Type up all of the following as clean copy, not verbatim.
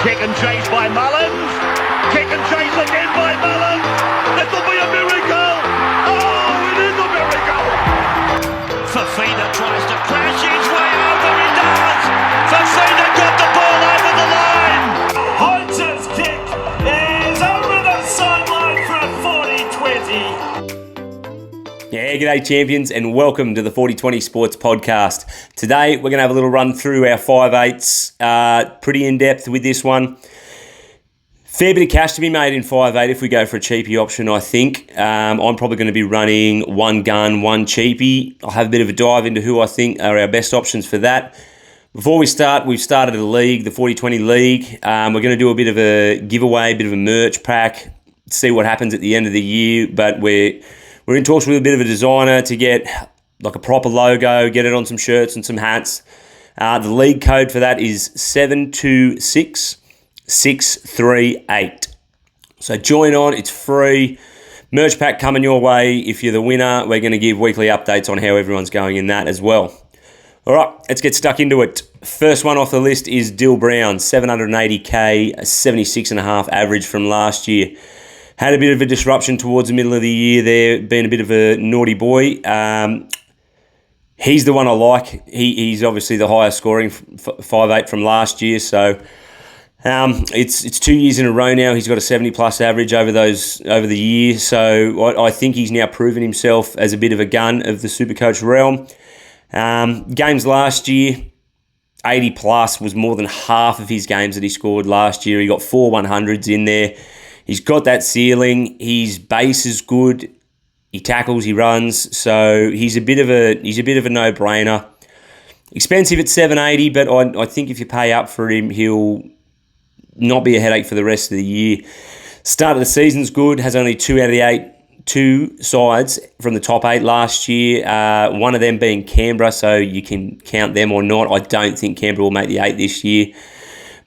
Kick and chase by Mullins. Kick and chase again by Mullins. It'll be a miracle. Oh, it is a miracle. Fafita tries to crash his way over. He does. Fafita got the ball over the line. Hunter's kick is over the sideline for a 40-20. Yeah, g'day champions and welcome to the 40-20 Sports Podcast. Today we're going to have a little run through our 5/8s, pretty in-depth with this one. Fair bit of cash to be made in 5/8 if we go for a cheapie option, I think. I'm probably going to be running one gun, one cheapie. I'll have a bit of a dive into who I think are our best options for that. Before we start, we've started a league, the 40-20 League. We're going to do a bit of a giveaway, a bit of a merch pack, see what happens at the end of the year, but we're in talks with a bit of a designer to get like a proper logo, get it on some shirts and some hats. The league code for that is 726638. So join on, it's free. Merch pack coming your way. If you're the winner, we're going to give weekly updates on how everyone's going in that as well. All right, let's get stuck into it. First one off the list is Dill Brown, 780k, a 76.5 average from last year. Had a bit of a disruption towards the middle of the year there, being a bit of a naughty boy. He's the one I like. He's obviously the highest scoring 5/8 from last year. So it's 2 years in a row now. He's got a 70+ average over the year. So I think he's now proven himself as a bit of a gun of the Supercoach realm. Games last year, 80+ was more than half of his games that he scored last year. He got 4 100s in there. He's got that ceiling. His base is good. He tackles. He runs. So he's a bit of a no-brainer. Expensive at 780, but I think if you pay up for him, he'll not be a headache for the rest of the year. Start of the season's good. Has only 2 out of the 2 sides from the top 8 last year. One of them being Canberra, so you can count them or not. I don't think Canberra will make the 8 this year.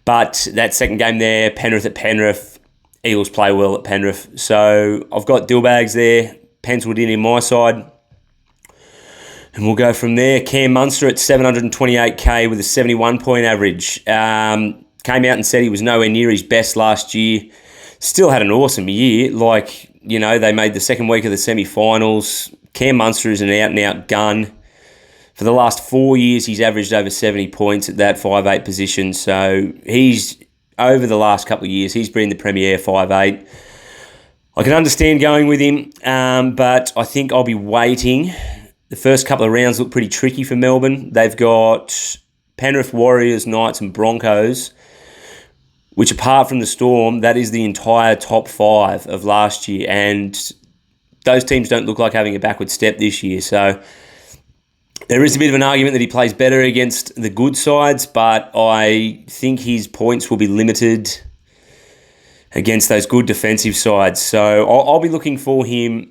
But that second game there, Penrith at Penrith. Eagles play well at Penrith. So I've got Dillbags there, penciled in my side. And we'll go from there. Cam Munster at 728k with a 71-point average. Came out and said he was nowhere near his best last year. Still had an awesome year. They made the second week of the semi-finals. Cam Munster is an out-and-out gun. For the last 4 years, he's averaged over 70 points at that 5/8 position. So over the last couple of years, he's been the premier 5/8. I can understand going with him, but I think I'll be waiting. The first couple of rounds look pretty tricky for Melbourne. They've got Penrith, Warriors, Knights and Broncos, which apart from the Storm, that is the entire top 5 of last year. And those teams don't look like having a backward step this year. So there is a bit of an argument that he plays better against the good sides, but I think his points will be limited against those good defensive sides. So I'll be looking for him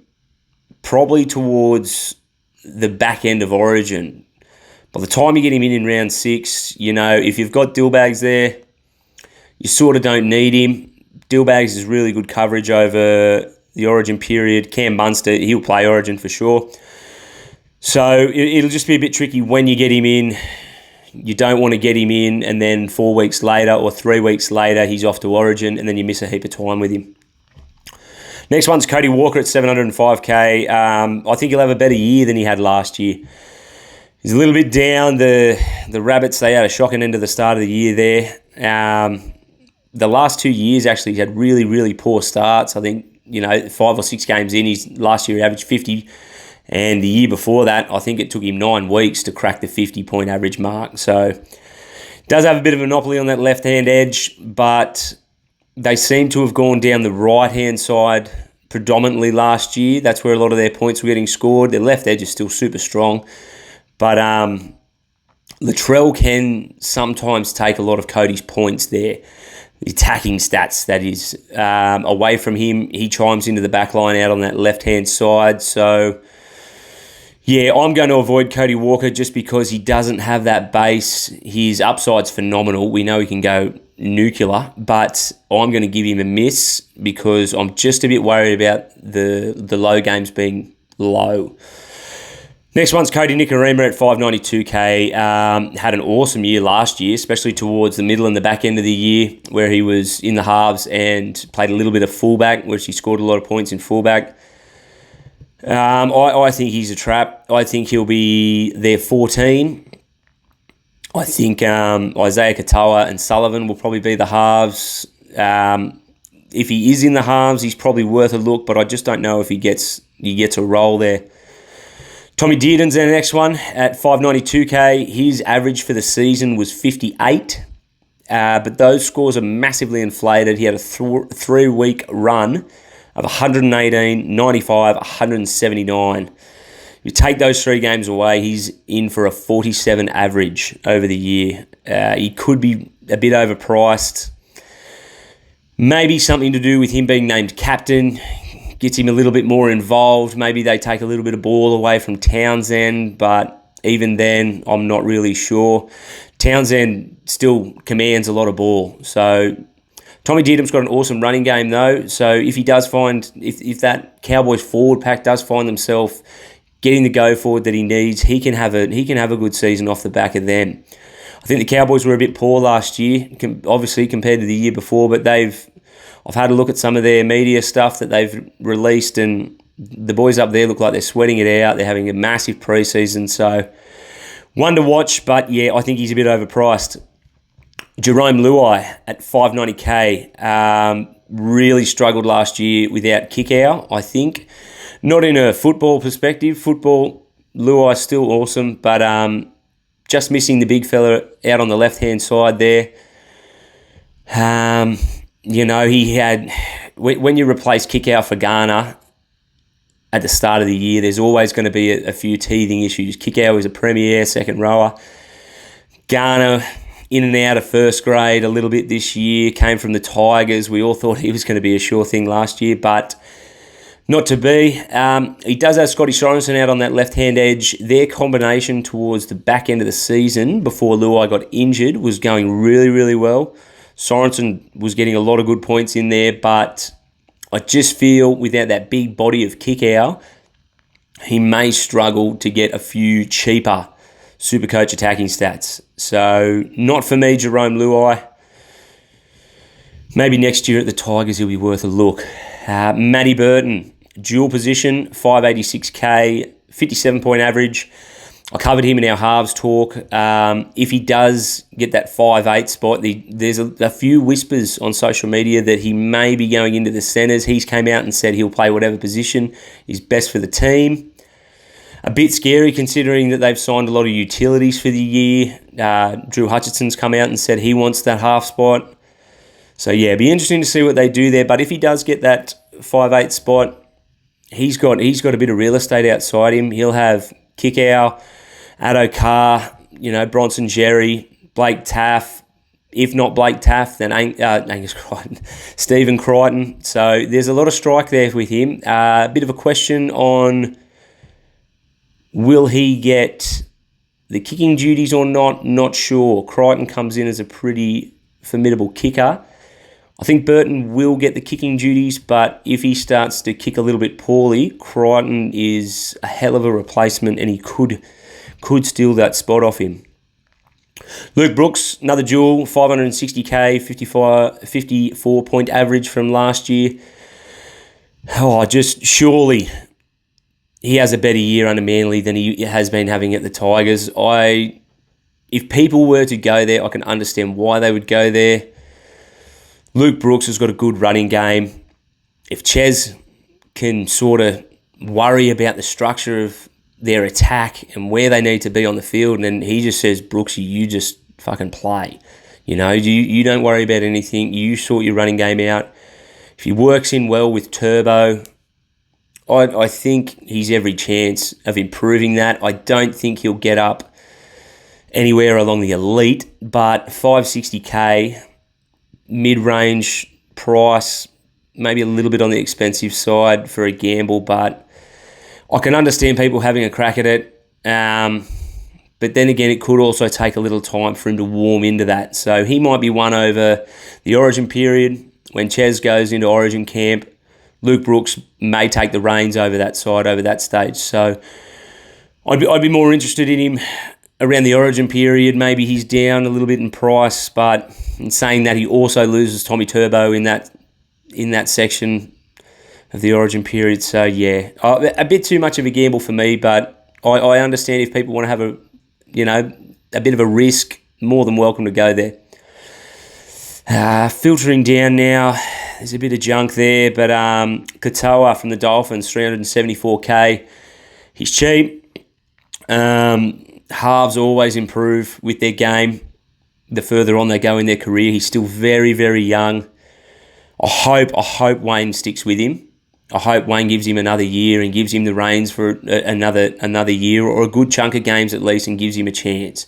probably towards the back end of Origin. By the time you get him in round 6, if you've got Dillbags there, you sort of don't need him. Dillbags is really good coverage over the Origin period. Cam Munster, he'll play Origin for sure. So it'll just be a bit tricky when you get him in. You don't want to get him in and then 4 weeks later or 3 weeks later he's off to Origin and then you miss a heap of time with him. Next one's Cody Walker at 705k. I think he'll have a better year than he had last year. He's a little bit down. The Rabbits, they had a shocking end of the start of the year there. The last 2 years actually he's had really, really poor starts. I think, 5 or 6 games in, last year he averaged 50. And the year before that, I think it took him 9 weeks to crack the 50-point average mark. So does have a bit of a monopoly on that left-hand edge, but they seem to have gone down the right-hand side predominantly last year. That's where a lot of their points were getting scored. Their left edge is still super strong. But Latrell can sometimes take a lot of Cody's points there. The attacking stats, that is. Away from him, he chimes into the back line out on that left-hand side. So yeah, I'm going to avoid Cody Walker just because he doesn't have that base. His upside's phenomenal. We know he can go nuclear, but I'm going to give him a miss because I'm just a bit worried about the low games being low. Next one's Cody Nikorima at 592k. Had an awesome year last year, especially towards the middle and the back end of the year, where he was in the halves and played a little bit of fullback, which he scored a lot of points in fullback. I think he's a trap. I think he'll be their 14. I think Isaiah Katoa and Sullivan will probably be the halves. If he is in the halves, he's probably worth a look, but I just don't know if he gets a role there. Tommy Dearden's the next one at 592k. His average for the season was 58, but those scores are massively inflated. He had a 3-week run of 118, 95, 179. You take those 3 games away, he's in for a 47 average over the year. He could be a bit overpriced. Maybe something to do with him being named captain. Gets him a little bit more involved. Maybe they take a little bit of ball away from Townsend, but even then, I'm not really sure. Townsend still commands a lot of ball. So Tommy Dearden's got an awesome running game though. So if he does find, if that Cowboys forward pack does find themselves getting the go forward that he needs, he can have a good season off the back of them. I think the Cowboys were a bit poor last year, obviously compared to the year before, but I've had a look at some of their media stuff that they've released, and the boys up there look like they're sweating it out. They're having a massive preseason, so one to watch, but yeah, I think he's a bit overpriced. Jerome Luai at 590k really struggled last year without Kickow, I think. Not in a football perspective. Football, Luai's still awesome, but just missing the big fella out on the left-hand side there. He had, when you replace Kickow for Garner at the start of the year, there's always going to be a few teething issues. Kickow is a premier second rower. Garner, in and out of first grade a little bit this year, came from the Tigers. We all thought he was going to be a sure thing last year, but not to be. He does have Scotty Sorensen out on that left-hand edge. Their combination towards the back end of the season, before Luai got injured, was going really, really well. Sorensen was getting a lot of good points in there, but I just feel without that big body of Kickow, he may struggle to get a few cheaper Supercoach attacking stats. So not for me, Jerome Luai. Maybe next year at the Tigers he'll be worth a look. Matty Burton, dual position, 586k, 57-point average. I covered him in our halves talk. If he does get that 5'8 spot, there's a few whispers on social media that he may be going into the centres. He's came out and said he'll play whatever position is best for the team. A bit scary considering that they've signed a lot of utilities for the year. Drew Hutchinson's come out and said he wants that half spot. So yeah, it'd be interesting to see what they do there. But if he does get that 5'8 spot, he's got a bit of real estate outside him. He'll have Kickow, Addo Carr, Bronson Jerry, Blake Taff. If not Blake Taff, then Angus Crichton, Stephen Crichton. So there's a lot of strike there with him. A bit of a question on will he get the kicking duties or not? Not sure. Crichton comes in as a pretty formidable kicker. I think Burton will get the kicking duties, but if he starts to kick a little bit poorly, Crichton is a hell of a replacement and he could steal that spot off him. Luke Brooks, another duel, 560k, 54-point average from last year. Just surely he has a better year under Manly than he has been having at the Tigers. If people were to go there, I can understand why they would go there. Luke Brooks has got a good running game. If Ches can sort of worry about the structure of their attack and where they need to be on the field, and then he just says, Brooksy, you just fucking play. You don't worry about anything. You sort your running game out. If he works in well with Turbo, I think he's every chance of improving that. I don't think he'll get up anywhere along the elite, but 560k, mid-range price, maybe a little bit on the expensive side for a gamble, but I can understand people having a crack at it. But then again, it could also take a little time for him to warm into that. So he might be one over the Origin period. When Ches goes into Origin camp, Luke Brooks may take the reins over that side, over that stage. So I'd be more interested in him around the Origin period. Maybe he's down a little bit in price, but in saying that, he also loses Tommy Turbo in that section of the Origin period. So yeah, a bit too much of a gamble for me, but I understand if people want to have a bit of a risk, more than welcome to go there. Filtering down now, there's a bit of junk there, but Katoa from the Dolphins, 374k. He's cheap. Halves always improve with their game the further on they go in their career. He's still very, very young. I hope Wayne sticks with him. I hope Wayne gives him another year and gives him the reins for another year, or a good chunk of games at least, and gives him a chance.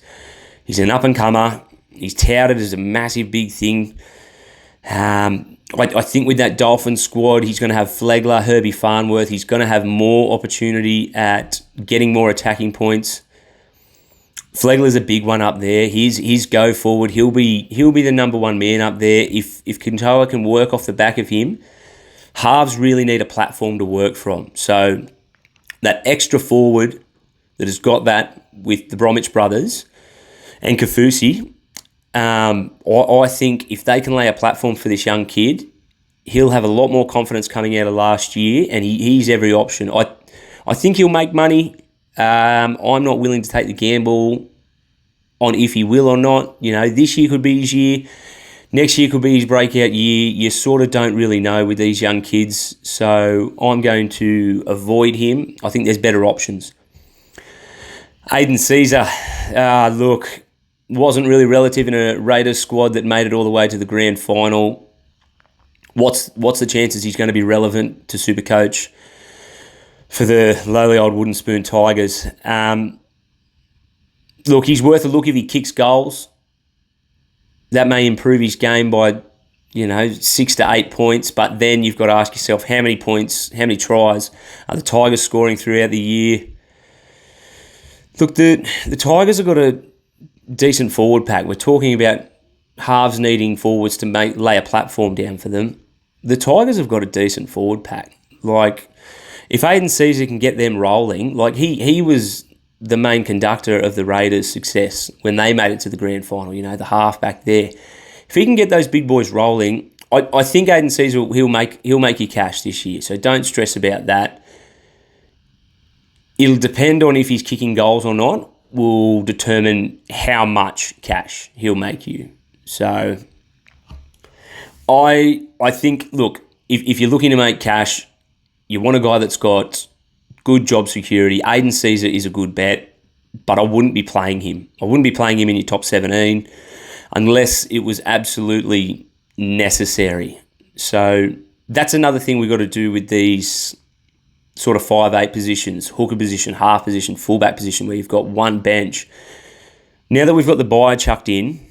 He's an up-and-comer. He's touted as a massive, big thing. I think with that Dolphins squad, he's going to have Flegler, Herbie Farnworth. He's going to have more opportunity at getting more attacking points. Flegler's a big one up there. His go forward. He'll be the number one man up there. If Katoa can work off the back of him, halves really need a platform to work from. So that extra forward that has got that with the Bromwich brothers and Kafusi, I think if they can lay a platform for this young kid, he'll have a lot more confidence coming out of last year, and he's every option. I think he'll make money. I'm not willing to take the gamble on if he will or not. This year could be his year. Next year could be his breakout year. You sort of don't really know with these young kids, so I'm going to avoid him. I think there's better options. Aidan Caesar, look, wasn't really relative in a Raiders squad that made it all the way to the grand final. What's the chances he's going to be relevant to Supercoach for the lowly old wooden spoon Tigers? Look, he's worth a look if he kicks goals. That may improve his game by, 6 to 8 points, but then you've got to ask yourself, how many points, how many tries are the Tigers scoring throughout the year? Look, the Tigers have got a decent forward pack. We're talking about halves needing forwards to lay a platform down for them. The Tigers have got a decent forward pack. Like, if Aidan Caesar can get them rolling, like he was the main conductor of the Raiders' success when they made it to the grand final, the half back there. If he can get those big boys rolling, I think Aidan Caesar, he'll make you cash this year, so don't stress about that. It'll depend on if he's kicking goals or not, will determine how much cash he'll make you. So I think, look, if you're looking to make cash, you want a guy that's got good job security. Aidan Caesar is a good bet, but I wouldn't be playing him. I wouldn't be playing him in your top 17 unless it was absolutely necessary. So that's another thing we've got to do with these sort of 5'8" positions, hooker position, half position, fullback position, where you've got one bench. Now that we've got the bye chucked in,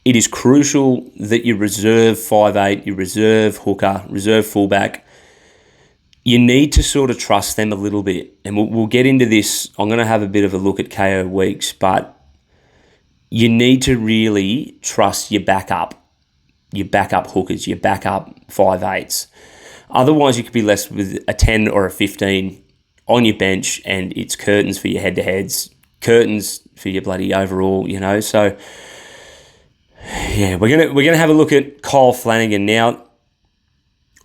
it is crucial that you reserve 5'8", you reserve hooker, reserve fullback. You need to sort of trust them a little bit. And we'll get into this. I'm going to have a bit of a look at KO weeks, but you need to really trust your backup hookers, your backup 5'8s. Otherwise, you could be left with a 10 or a 15 on your bench, and it's curtains for your head-to-heads, curtains for your bloody overall, So, yeah, we're gonna have a look at Kyle Flanagan now.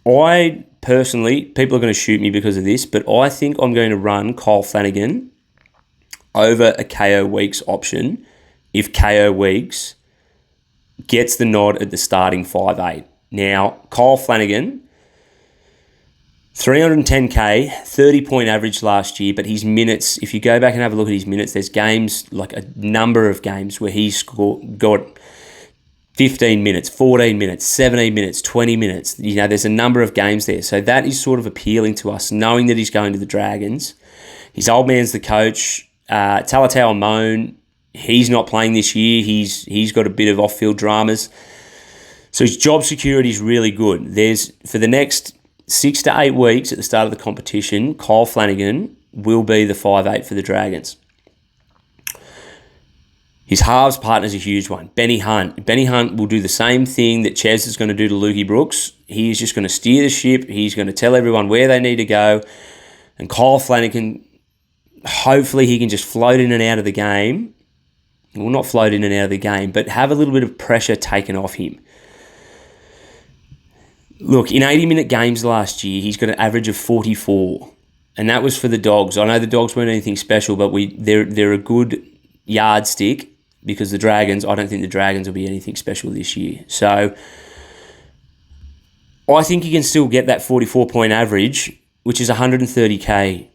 I personally, people are going to shoot me because of this, but I think I'm going to run Kyle Flanagan over a KO Weeks option if KO Weeks gets the nod at the starting 5'8". Now, Kyle Flanagan, 310k, 30-point average last year, but his minutes, if you go back and have a look at his minutes, there's games, like a number of games where he's got 15 minutes, 14 minutes, 17 minutes, 20 minutes. There's a number of games there. So that is sort of appealing to us, knowing that he's going to the Dragons. His old man's the coach. Talatau Moan, he's not playing this year. He's got a bit of off-field dramas. So his job security is really good. For the next 6 to 8 weeks at the start of the competition, Kyle Flanagan will be the 5'8" for the Dragons. His halves partner's a huge one. Benny Hunt. Benny Hunt will do the same thing that Ches is going to do to Lukey Brooks. He is just going to steer the ship. He's going to tell everyone where they need to go. And Kyle Flanagan hopefully he can just float in and out of the game. Well, not float in and out of the game, but have a little bit of pressure taken off him. Look, in 80-minute games last year, he's got an average of 44, and that was for the Dogs. I know the Dogs weren't anything special, but they're a good yardstick because I don't think the Dragons will be anything special this year. So I think he can still get that 44-point average, which is 130k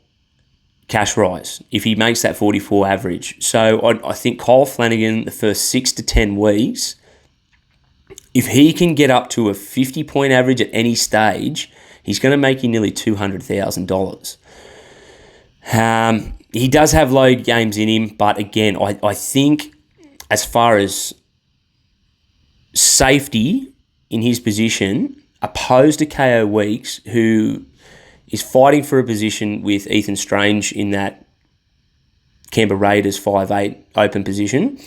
cash rise if he makes that 44 average. So I think Kyle Flanagan, the first 6 to 10 weeks, if he can get up to a 50-point average at any stage, he's going to make you nearly $200,000. He does have low games in him, but again, I think as far as safety in his position, opposed to KO Weeks, who is fighting for a position with Ethan Strange in that Canberra Raiders 5'8" open position.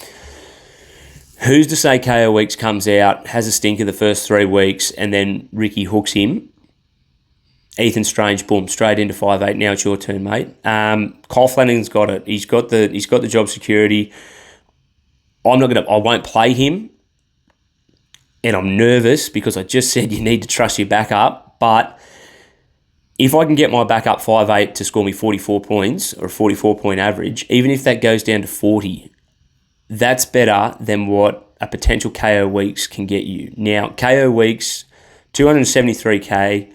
Who's to say KO Weeks comes out, has a stinker the first 3 weeks, and then Ricky hooks him? Ethan Strange, boom, straight into 5'8". Now it's your turn, mate. Kyle Flanagan's got it. He's got the job security. I won't play him, and I'm nervous because I just said you need to trust your backup. But if I can get my backup 5'8" to score me 44 points or a 44-point average, even if that goes down to 40, that's better than what a potential KO Weeks can get you. Now, KO Weeks, 273k,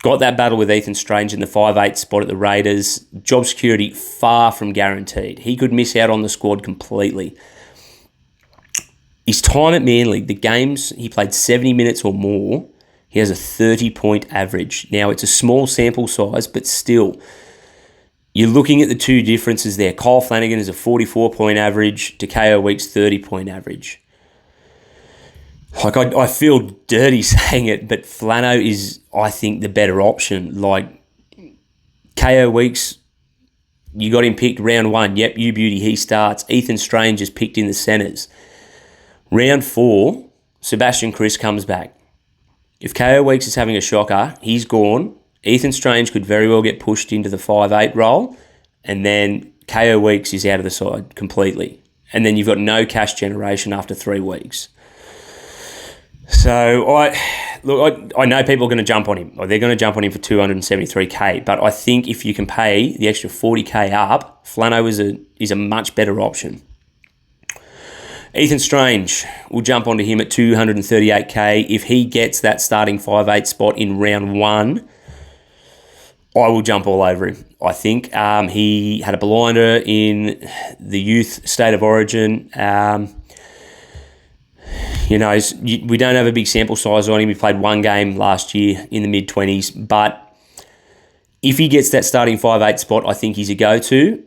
got that battle with Ethan Strange in the 5'8" spot at the Raiders. Job security far from guaranteed. He could miss out on the squad completely. His time at Manly, the games he played 70 minutes or more, he has a 30-point average. Now, it's a small sample size, but still, you're looking at the two differences there. Kyle Flanagan is a 44-point average to KO Weeks' 30-point average. Like, I feel dirty saying it, but Flano is, I think, the better option. Like, KO Weeks, you got him picked round 1. Yep, you beauty, he starts. Ethan Strange is picked in the centres. Round 4, Sebastian Kris comes back. If KO Weeks is having a shocker, he's gone. Ethan Strange could very well get pushed into the 5'8" role, and then KO Weeks is out of the side completely. And then you've got no cash generation after 3 weeks. So I know people are going to jump on him, or they're going to jump on him for 273k. But I think if you can pay the extra 40k up, Flano is a much better option. Ethan Strange, we'll jump onto him at 238k. If he gets that starting 5'8" spot in round 1, I will jump all over him. I think he had a blinder in the youth state of origin. We don't have a big sample size on him. He played 1 game last year in the mid-20s. But if he gets that starting 5'8" spot, I think he's a go-to.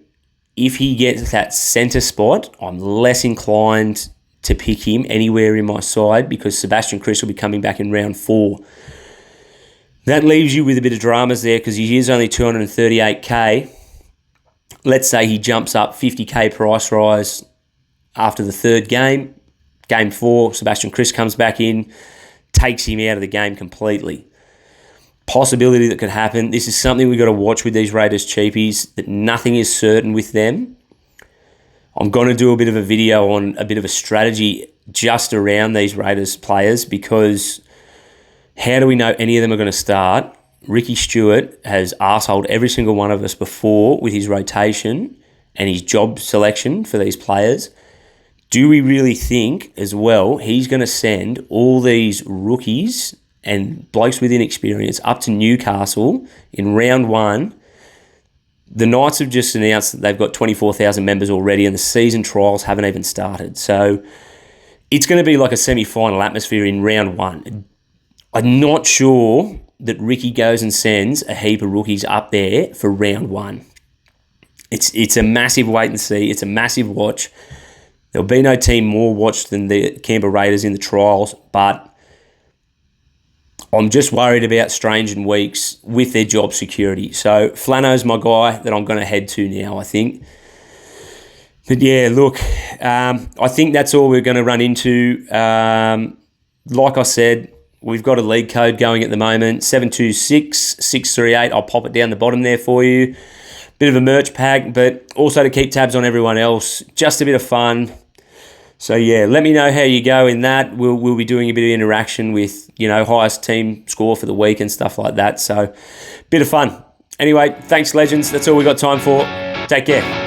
If he gets that centre spot, I'm less inclined to pick him anywhere in my side because Sebastian Kris will be coming back in round 4. That leaves you with a bit of dramas there because he is only 238k. Let's say he jumps up 50k price rise after the 3rd game. Game 4, Sebastian Kris comes back in, takes him out of the game completely. Possibility that could happen. This is something we've got to watch with these Raiders cheapies, that nothing is certain with them. I'm going to do a bit of a video on a bit of a strategy just around these Raiders players because how do we know any of them are going to start? Ricky Stewart has arseholed every single one of us before with his rotation and his job selection for these players. Do we really think as well he's going to send all these rookies and blokes with inexperience up to Newcastle in round 1? The Knights have just announced that they've got 24,000 members already and the season trials haven't even started. So it's going to be like a semi-final atmosphere in round 1. I'm not sure that Ricky goes and sends a heap of rookies up there for round 1. It's a massive wait and see. It's a massive watch. There'll be no team more watched than the Canberra Raiders in the trials, but I'm just worried about Strange and Weeks with their job security. So Flano's my guy that I'm going to head to now, I think. But yeah, look, I think that's all we're going to run into. Like I said, we've got a league code going at the moment, 726-638. I'll pop it down the bottom there for you. bit of a merch pack, but also to keep tabs on everyone else. Just a bit of fun. So yeah, let me know how you go in that. We'll be doing a bit of interaction with, highest team score for the week and stuff like that. So bit of fun. Anyway, thanks legends. That's all we got time for. Take care.